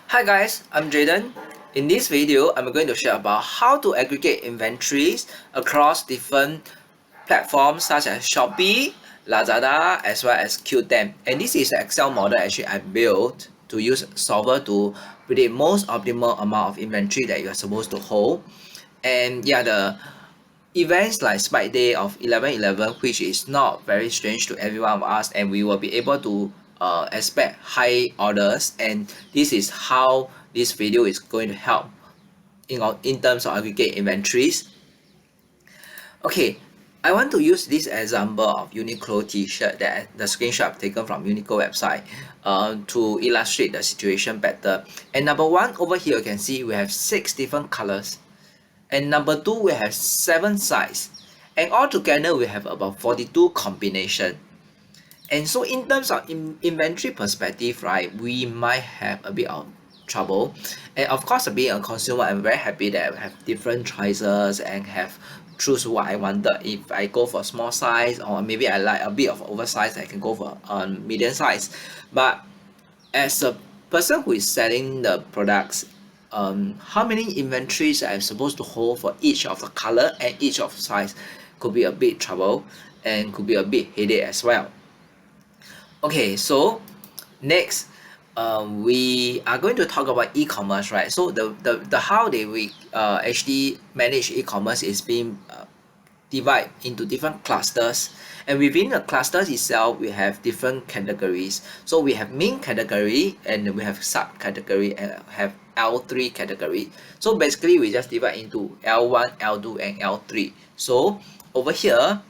Hi guys, I'm Jayden. In this video, I'm going to share about how to aggregate inventories across different platforms such as Shopee, Lazada, as well as Qoo10. And this is the Excel model actually I built to use solver to predict most optimal amount of inventory that you are supposed to hold. And yeah, the events like Spike Day of 11/11, which is not very strange to every one of us, and we will be able to expect high orders, and this is how this video is going to help in terms of aggregate inventories. Okay, I want to use this example of Uniqlo t-shirt that the screenshot taken from Uniqlo website to illustrate the situation better. And number one, over here you can see we have 6 different colors. And number 2, we have 7 size. And altogether, we have about 42 combination. And so in terms of inventory perspective, right, we might have a bit of trouble. And of course, being a consumer, I'm very happy that I have different choices and have choose what I wanted. If I go for small size, or maybe I like a bit of oversized, I can go for medium size. But as a person who is selling the products, how many inventories I'm supposed to hold for each of the color and each of size could be a bit trouble and could be a bit headache as well. Okay, so next, we are going to talk about e-commerce, right? So the how they we actually manage e-commerce is being divide into different clusters, and within the clusters itself we have different categories. So we have main category and we have subcategory and have L3 category. So basically we just divide into L1, L2 and L3. So over here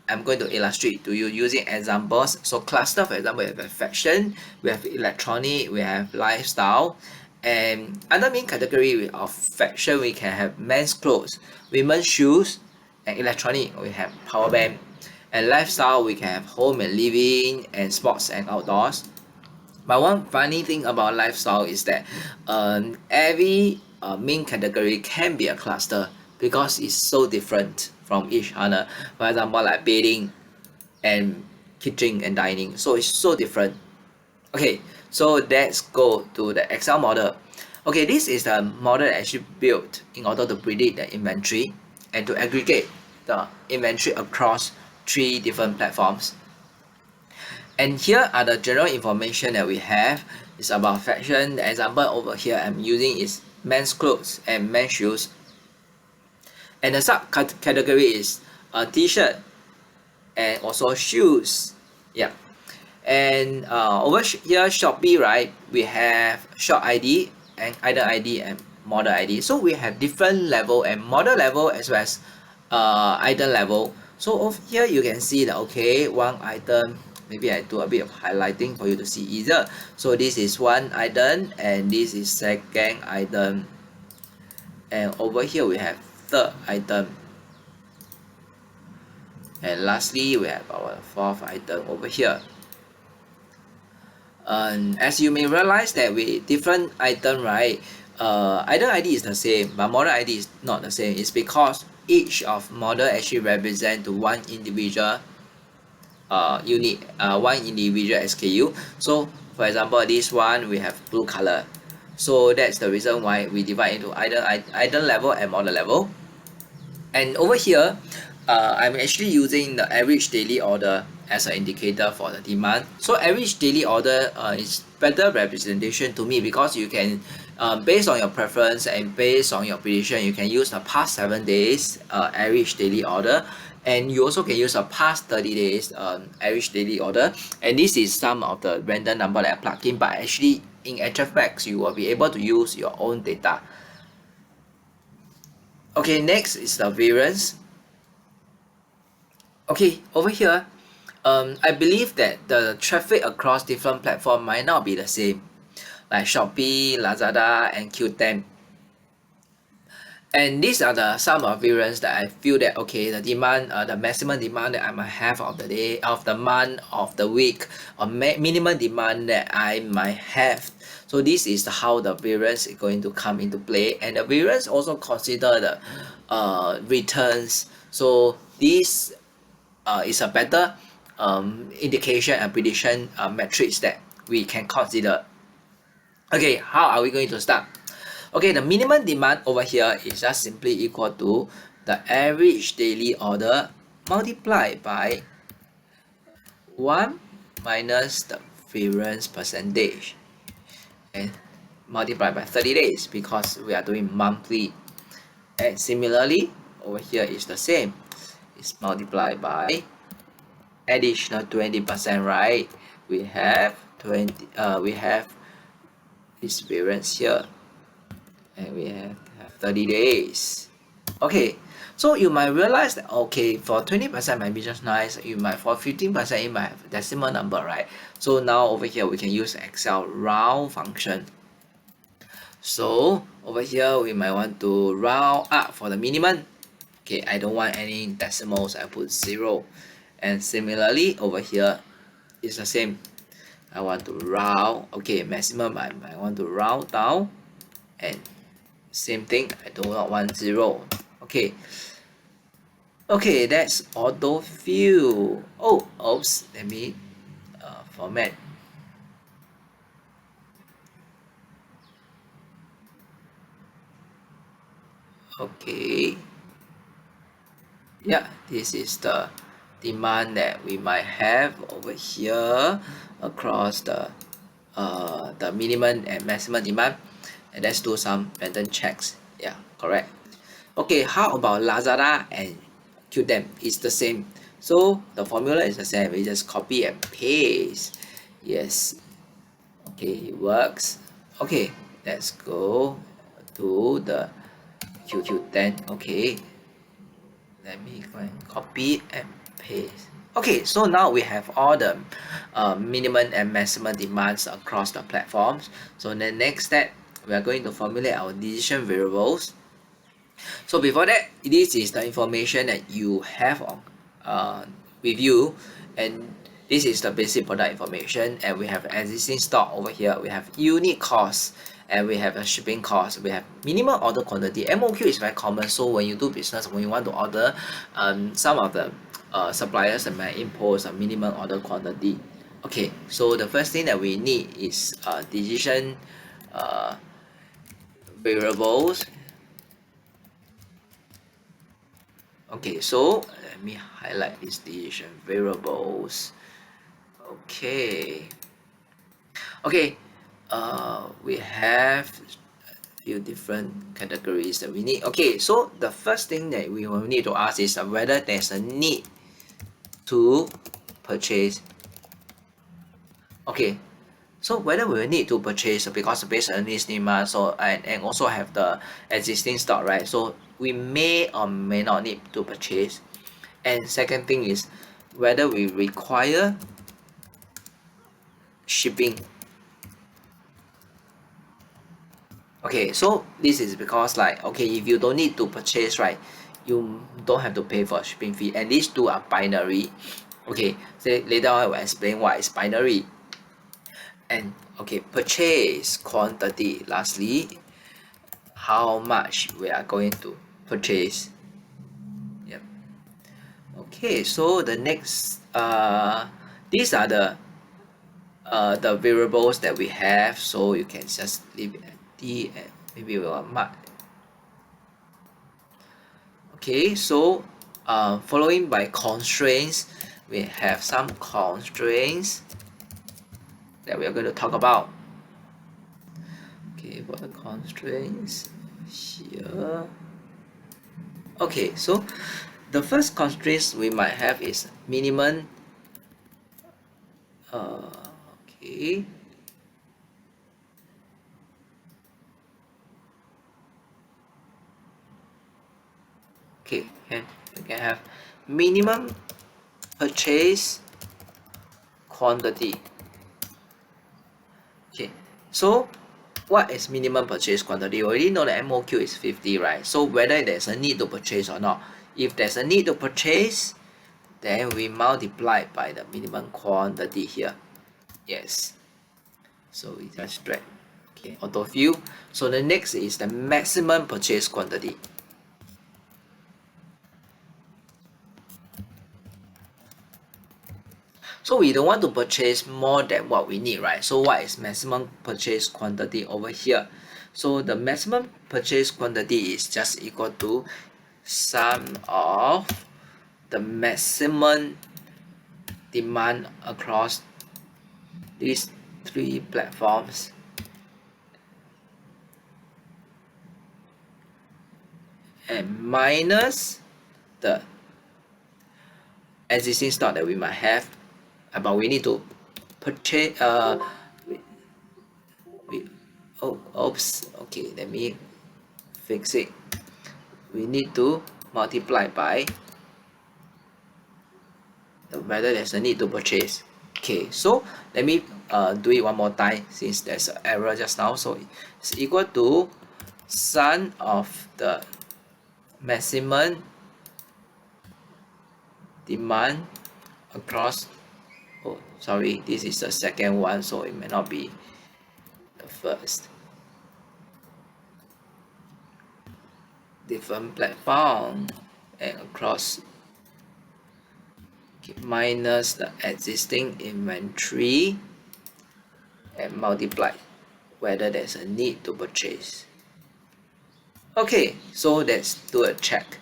I'm going to illustrate to you using examples. So cluster, for example, we have fashion, we have electronic, we have lifestyle, and under main category of fashion we can have men's clothes, women's shoes, and electronic we have power bank, and lifestyle we can have home and living and sports and outdoors. But one funny thing about lifestyle is that every main category can be a cluster because it's so different from each other. For example, like bedding and kitchen and dining, so it's so different. Okay, so let's go to the Excel model. Okay, this is the model that actually built in order to predict the inventory and to aggregate the inventory across 3 different platforms. And here are the general information that we have. It's about fashion. The example over here I'm using is men's clothes and men's shoes. And the subcategory is a t-shirt and also shoes. Yeah. And over here Shopee, right, we have shop ID and item ID and model ID. So we have different level and model level as well as item level. So over here you can see that, okay, one item, maybe I do a bit of highlighting for you to see easier. So this is one item and this is second item, and over here we have third item, and lastly we have our fourth item over here. As you may realize that with different item, right, item ID is the same but model ID is not the same. It's because each of model actually represent to one individual unit, one individual SKU. So for example, this one we have blue color, so that's the reason why we divide into item level and model level. And over here I'm actually using the average daily order as an indicator for the demand. So average daily order is better representation to me because you can based on your preference and based on your prediction, you can use the past 7 days average daily order, and you also can use a past 30 days average daily order. And this is some of the random number that I plug in, but actually in HFX you will be able to use your own data. Okay, next is the variance. Okay, over here I believe that the traffic across different platforms might not be the same, like Shopee, Lazada and Qoo10. And these are the some of variants that I feel that, okay, the demand, the maximum demand that I might have of the day, of the month, of the week, or minimum demand that I might have. So this is how the variance is going to come into play, and the variance also consider the returns. So this is a better indication and prediction metrics that we can consider. Okay, how are we going to start? Okay, the minimum demand over here is just simply equal to the average daily order multiplied by 1 minus the variance percentage and multiplied by 30 days because we are doing monthly. And similarly, over here is the same. It's multiplied by additional 20%, right? We have 20 this variance here, and we have 30 days. Okay, so you might realize that okay, for 20% might be just nice. You might for 15% you might have decimal number, right? So now over here we can use Excel round function. So over here we might want to round up for the minimum. Okay, I don't want any decimals, I put 0. And similarly over here it's the same. I want to round, okay, maximum I want to round down, and same thing, I do not want 0. Okay, that's autofill. Oh, oops, let me format. Okay, yeah, this is the demand that we might have over here across the minimum and maximum demand, and let's do some random checks. Yeah, correct. Okay, how about Lazada and Qoo10? It's the same. So the formula is the same. We just copy and paste. Yes. Okay, it works. Okay, let's go to the Qoo10. Okay, let me go and copy and paste. Okay, so now we have all the minimum and maximum demands across the platforms. So the next step, we are going to formulate our decision variables. So before that, this is the information that you have on with you, and this is the basic product information, and we have existing stock over here. We have unit cost, and we have a shipping cost. We have minimum order quantity. MOQ is very common. So when you do business, when you want to order, some of the suppliers that might impose a minimum order quantity. Okay, so the first thing that we need is decision variables. Okay, so let me highlight these decision variables. Okay, we have a few different categories that we need. Okay, so the first thing that we will need to ask is whether there's a need to purchase. Okay, so whether we will need to purchase because based on this demand, so and also have the existing stock, right? So we may or may not need to purchase. And second thing is whether we require shipping. Okay, so this is because like okay, if you don't need to purchase, right, you don't have to pay for shipping fee, and these two are binary. Okay, so later on I will explain what is binary. And okay, purchase quantity. Lastly, how much we are going to purchase. Yep. Okay, so the next these are the variables that we have, so you can just leave it at D and maybe we will mark. Okay, so following by constraints, we have some constraints that we are going to talk about. Okay, for the constraints here. Okay, so the first constraints we might have is minimum. Okay. Okay, and we can have minimum purchase quantity. Okay, so what is minimum purchase quantity? You already know the MOQ is 50, right? So whether there's a need to purchase or not. If there's a need to purchase, then we multiply by the minimum quantity here. Yes. So we just drag. Okay, autofill. So the next is the maximum purchase quantity. So we don't want to purchase more than what we need, right? So what is maximum purchase quantity over here? So the maximum purchase quantity is just equal to sum of the maximum demand across these three platforms and minus the existing stock that we might have, but we need to purchase oops, okay, let me fix it. We need to multiply by whether there's a need to purchase. Okay, so let me do it one more time since there's an error just now. So it's equal to sum of the maximum demand across, oh sorry, this is the second one, so it may not be the first, different platform and across, okay, minus the existing inventory and multiply whether there's a need to purchase. Okay, so let's do a check.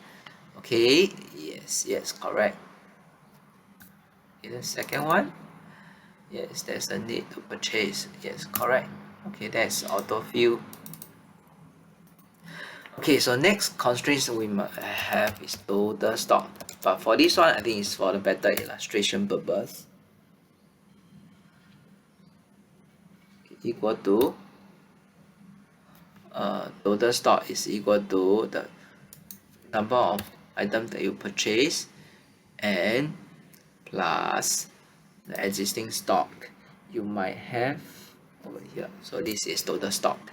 Okay, yes, correct. In the second one, yes, there's a need to purchase. Yes, correct. Okay, that's autofill. Okay, so next constraints we might have is total stock. But for this one, I think it's for the better illustration purpose. Equal to total stock is equal to the number of items that you purchase and plus the existing stock you might have over here. So this is total stock.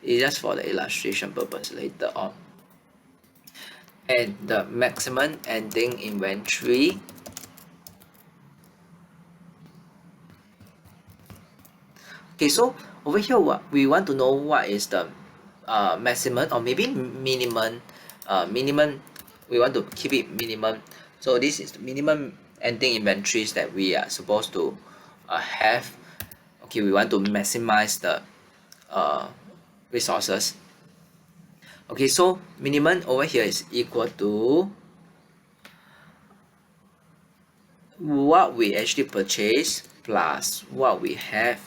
It's just for the illustration purpose later on. And the maximum ending inventory okay, so over here we want to know what is the maximum or maybe minimum minimum, we want to keep it minimum. So this is the minimum ending inventories that we are supposed to have. Okay, we want to maximize the resources. Okay, so minimum over here is equal to what we actually purchase plus what we have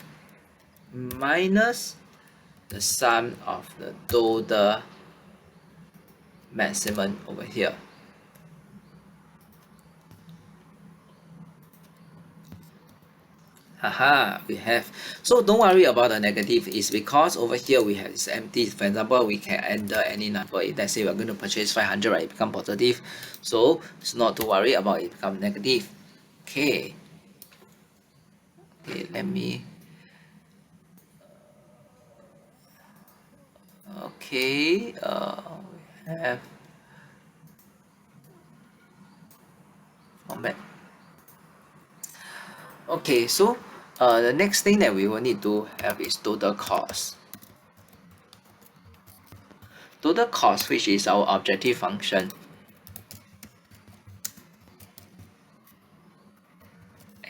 minus the sum of the total maximum over here. Haha, we have. So don't worry about the negative, is because over here we have this empty. For example, we can enter any number. If let's say we're going to purchase 500, right, it become positive. So it's not to worry about it become negative. Okay. Okay, let me. Okay, we have format. Okay, so the next thing that we will need to have is total cost. Total cost, which is our objective function.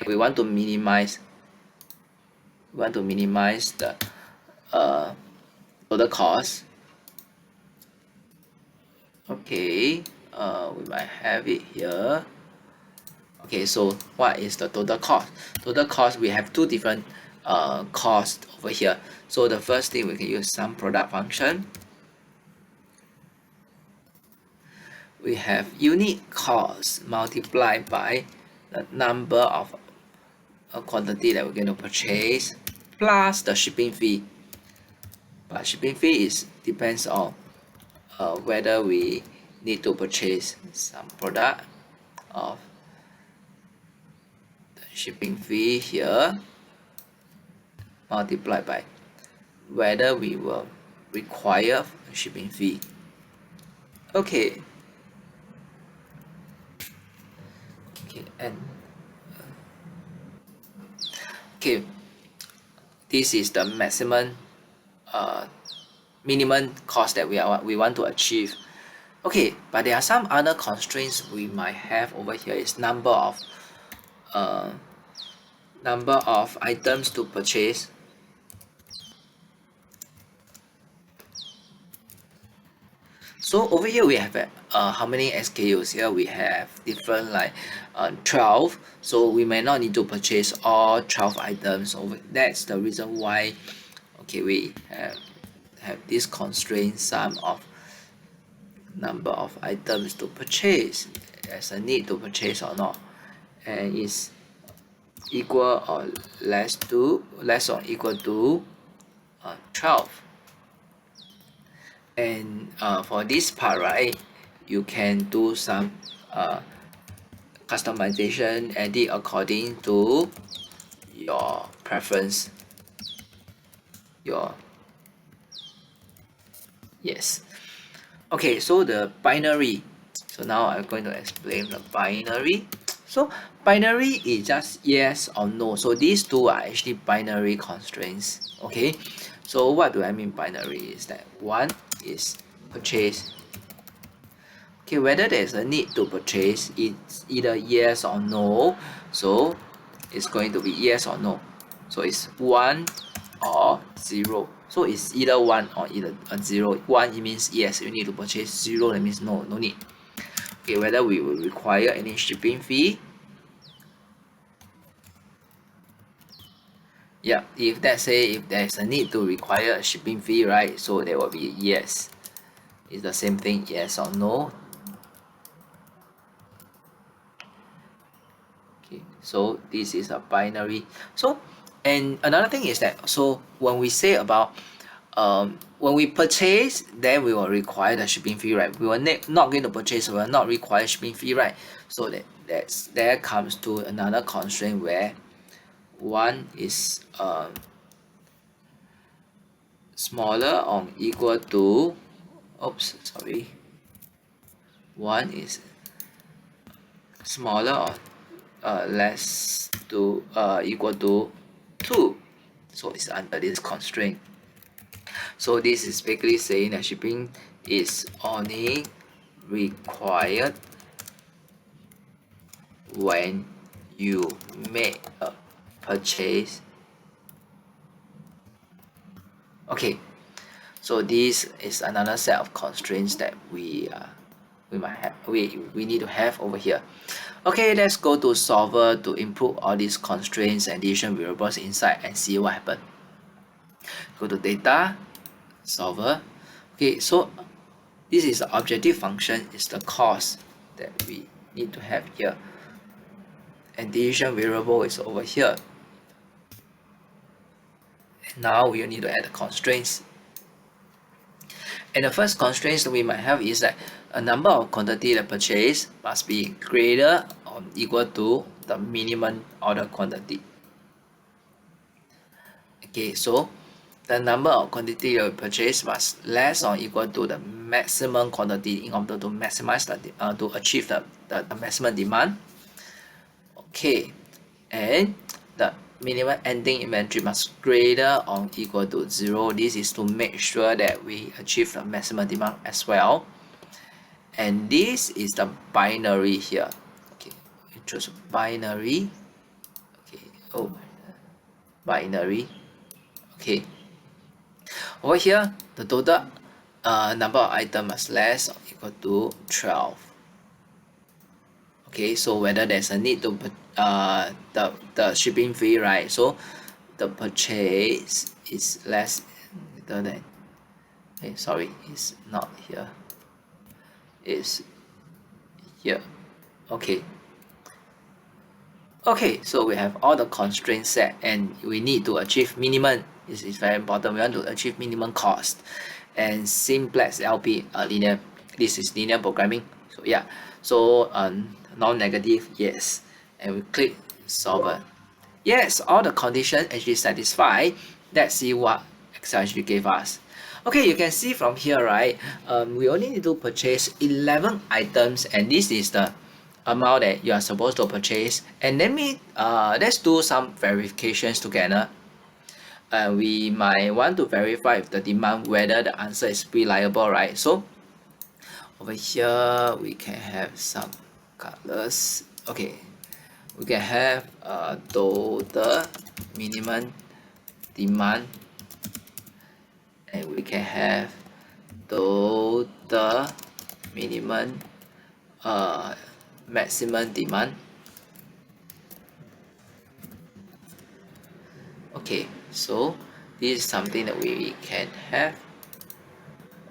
We want to minimize the total cost. Okay, we might have it here. Okay, so what is the total cost? Total cost, we have two different costs over here. So the first thing, we can use sum product function. We have unit cost multiplied by the number of quantity that we're going to purchase plus the shipping fee. But shipping fee is depends on whether we need to purchase some product of the shipping fee here multiplied by whether we will require a shipping fee. Okay. Okay, and okay, this is the maximum minimum cost that we want to achieve. Okay, but there are some other constraints we might have over here is number of number of items to purchase. So over here we have how many SKUs? Here we have different like 12. So we may not need to purchase all 12 items. Over that's the reason why okay we have this constraint sum of number of items to purchase. There's a need to purchase or not, and is equal or less or equal to 12. And for this part, right, you can do some customization, edit according to your preference. Yes. Okay, so the binary. So now I'm going to explain the binary. So binary is just yes or no. So these two are actually binary constraints. Okay. So what do I mean binary is that one is purchase. Okay, whether there's a need to purchase, it's either yes or no. So it's going to be yes or no. So it's 1 or 0. So it's either 1 or either a 0. 1 it means yes, you need to purchase. 0 that means no need. Okay, whether we will require any shipping fee. Yeah, if let's say if there's a need to require a shipping fee, right? So there will be yes. It's the same thing, yes or no. Okay, so this is a binary. So and another thing is that so when we say about when we purchase, then we will require the shipping fee, right? We will not going to purchase, we will not require shipping fee, right? So there comes to another constraint where one is smaller or equal to one is smaller or less to equal to 2. So it's under this constraint. So this is basically saying that shipping is only required when you make a purchase. Okay, so this is another set of constraints that we might have we need to have over here. Okay, let's go to solver to input all these constraints and decision variables inside and see what happens. Go to data, solver. Okay, so this is the objective function, is the cost that we need to have here, and decision variable is over here. And now we need to add the constraints. And the first constraints that we might have is that a number of quantity that purchase must be greater or equal to the minimum order quantity. Okay, so the number of quantity that we purchase must less or equal to the maximum quantity in order to maximize the to achieve the maximum demand. Okay, and the minimum ending inventory must greater or equal to 0. This is to make sure that we achieve the maximum demand as well. And this is the binary here. Okay, we choose binary. Okay, binary. Okay, over here the total number of items must less or equal to 12. Okay, so whether there's a need to the shipping fee, right? So the purchase is less than sorry, it's not here, it's here. Okay, so we have all the constraints set and we need to achieve minimum. This is very important. We want to achieve minimum cost and simplex LP linear. This is linear programming. So yeah, so non-negative, yes, and we click solver. Yes, all the conditions actually satisfied. Let's see what Excel actually gave us. Okay, you can see from here, right? We only need to purchase 11 items, and this is the amount that you are supposed to purchase. And let's do some verifications together. We might want to verify if the demand, whether the answer is reliable, right? So over here we can have some colors. Okay, we can have total minimum demand, and we can have total minimum maximum demand. Okay, so this is something that we can have.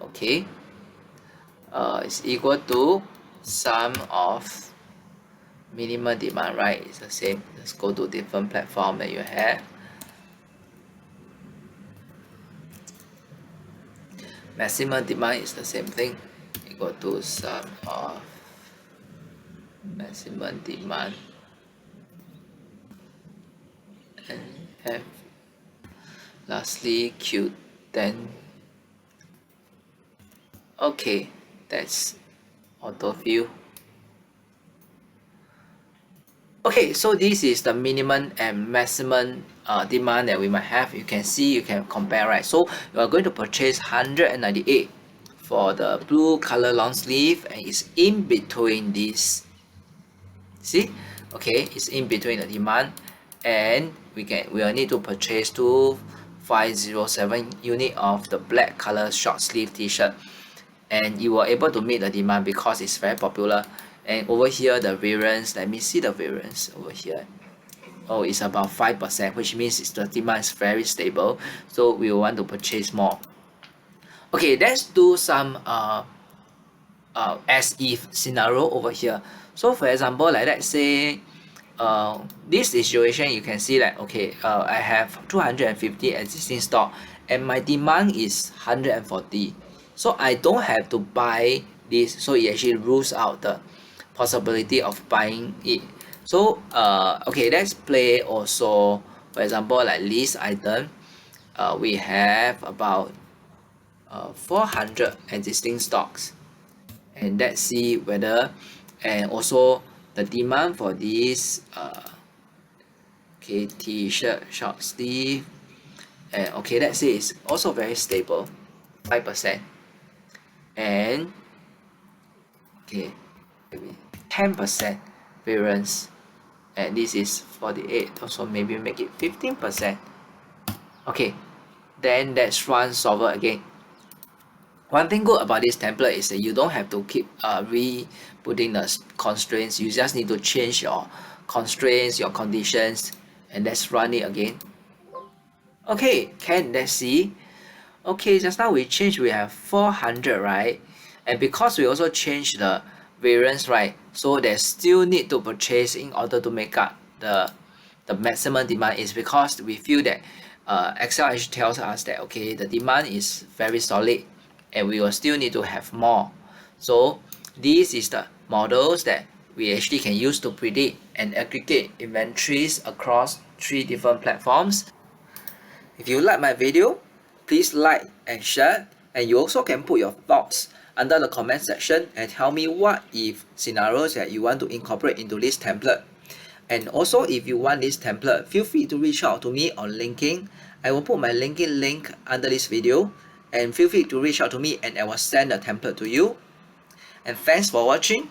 Okay, it's equal to sum of minimum demand, right? It's the same. Let's go to different platform that you have. Maximum demand is the same thing, equal to sum of maximum demand and have lastly Qoo10. Okay, that's autofill. Okay, so this is the minimum and maximum demand that we might have. You can see, you can compare, right? So you are going to purchase 198 for the blue color long sleeve, and it's in between this. See, okay, it's in between the demand, and we will need to purchase 2507 unit of the black color short sleeve t-shirt, and you were able to meet the demand because it's very popular. And over here the variance, let me see the variance over here. Oh, it's about 5%, which means the demand is very stable, so we will want to purchase more. Okay, let's do some as if scenario over here. So for example, like let's say this situation, you can see that okay, I have 250 existing stock and my demand is 140, so I don't have to buy this, so it actually rules out the possibility of buying it. So okay, let's play also, for example, like list item. We have about 400 existing stocks, and let's see whether, and also the demand for this okay, t-shirt short sleeve, and okay, let's say it's also very stable, 5%, and okay, maybe 10% variance, and this is 48, also maybe make it 15%. Okay, then let's run solver again. One thing good about this template is that you don't have to keep re-putting the constraints. You just need to change your constraints, your conditions, and let's run it again. Okay, let's see. Okay, just now we changed, we have 400, right? And because we also changed the variance, right? So there's still need to purchase in order to make up the maximum demand, is because we feel that Excel actually tells us that okay, the demand is very solid and we will still need to have more. So this is the models that we actually can use to predict and aggregate inventories across 3 different platforms. If you like my video, please like and share, and you also can put your thoughts under the comment section and tell me what if scenarios that you want to incorporate into this template. And also, if you want this template, feel free to reach out to me on LinkedIn. I will put my LinkedIn link under this video, and feel free to reach out to me and I will send the template to you. And thanks for watching.